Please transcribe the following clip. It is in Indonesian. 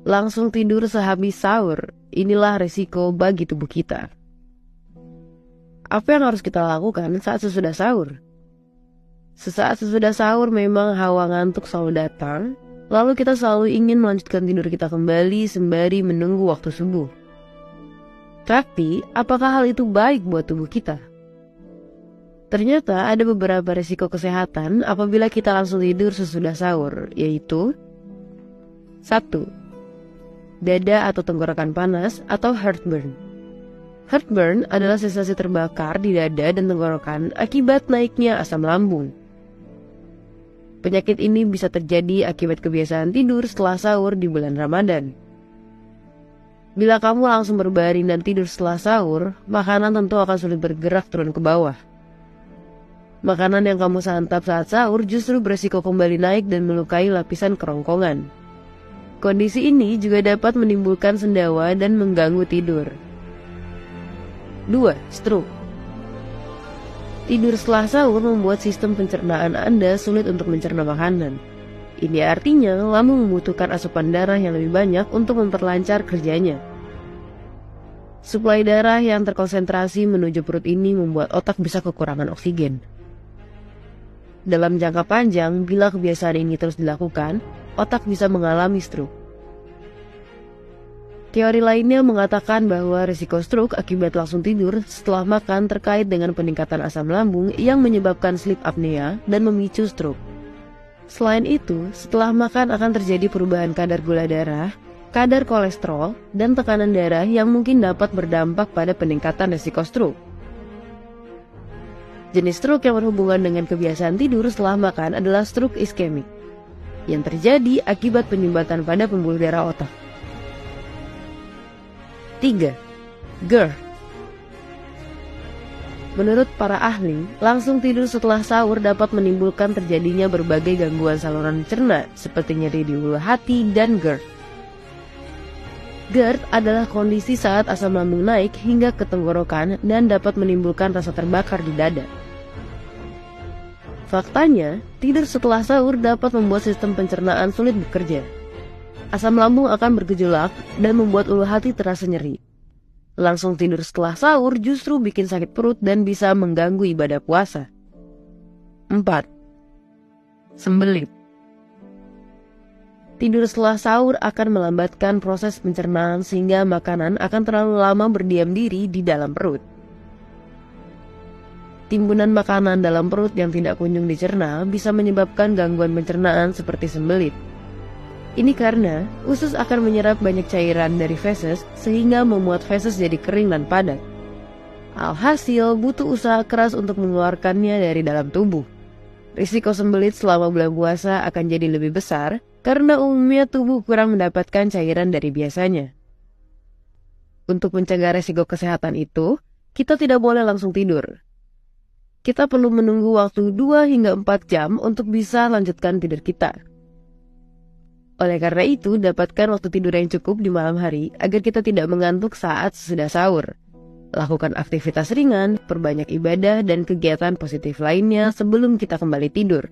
Langsung tidur sehabis sahur, inilah resiko bagi tubuh kita. Apa yang harus kita lakukan saat sesudah sahur? Sesaat sesudah sahur memang hawa ngantuk selalu datang, lalu kita selalu ingin melanjutkan tidur kita kembali sembari menunggu waktu subuh. Tapi, apakah hal itu baik buat tubuh kita? Ternyata ada beberapa resiko kesehatan apabila kita langsung tidur sesudah sahur, yaitu 1. Dada atau tenggorokan panas atau heartburn. Heartburn adalah sensasi terbakar di dada dan tenggorokan akibat naiknya asam lambung. Penyakit ini bisa terjadi akibat kebiasaan tidur setelah sahur di bulan Ramadan. Bila kamu langsung berbaring dan tidur setelah sahur, makanan tentu akan sulit bergerak turun ke bawah. Makanan yang kamu santap saat sahur justru beresiko kembali naik dan melukai lapisan kerongkongan. Kondisi ini juga dapat menimbulkan sendawa dan mengganggu tidur. 2. Stroke. Tidur setelah sahur membuat sistem pencernaan Anda sulit untuk mencerna makanan. Ini artinya lambung membutuhkan asupan darah yang lebih banyak untuk memperlancar kerjanya. Suplai darah yang terkonsentrasi menuju perut ini membuat otak bisa kekurangan oksigen. Dalam jangka panjang, bila kebiasaan ini terus dilakukan, otak bisa mengalami stroke. Teori lainnya mengatakan bahwa risiko stroke akibat langsung tidur setelah makan terkait dengan peningkatan asam lambung yang menyebabkan sleep apnea dan memicu stroke. Selain itu, setelah makan akan terjadi perubahan kadar gula darah, kadar kolesterol, dan tekanan darah yang mungkin dapat berdampak pada peningkatan risiko stroke. Jenis stroke yang berhubungan dengan kebiasaan tidur setelah makan adalah stroke iskemik, yang terjadi akibat penyumbatan pada pembuluh darah otak. 3. GERD. Menurut para ahli, langsung tidur setelah sahur dapat menimbulkan terjadinya berbagai gangguan saluran cerna seperti nyeri di ulu hati dan GERD. GERD adalah kondisi saat asam lambung naik hingga ke tenggorokan dan dapat menimbulkan rasa terbakar di dada. Faktanya, tidur setelah sahur dapat membuat sistem pencernaan sulit bekerja. Asam lambung akan bergejolak dan membuat ulu hati terasa nyeri. Langsung tidur setelah sahur justru bikin sakit perut dan bisa mengganggu ibadah puasa. 4. Sembelit. Tidur setelah sahur akan melambatkan proses pencernaan sehingga makanan akan terlalu lama berdiam diri di dalam perut. Timbunan makanan dalam perut yang tidak kunjung dicerna bisa menyebabkan gangguan pencernaan seperti sembelit. Ini karena usus akan menyerap banyak cairan dari feses sehingga membuat feses jadi kering dan padat. Alhasil butuh usaha keras untuk mengeluarkannya dari dalam tubuh. Risiko sembelit selama bulan puasa akan jadi lebih besar karena umumnya tubuh kurang mendapatkan cairan dari biasanya. Untuk mencegah risiko kesehatan itu, kita tidak boleh langsung tidur. Kita perlu menunggu waktu 2 hingga 4 jam untuk bisa lanjutkan tidur kita. Oleh karena itu, dapatkan waktu tidur yang cukup di malam hari agar kita tidak mengantuk saat sesudah sahur. Lakukan aktivitas ringan, perbanyak ibadah dan kegiatan positif lainnya sebelum kita kembali tidur.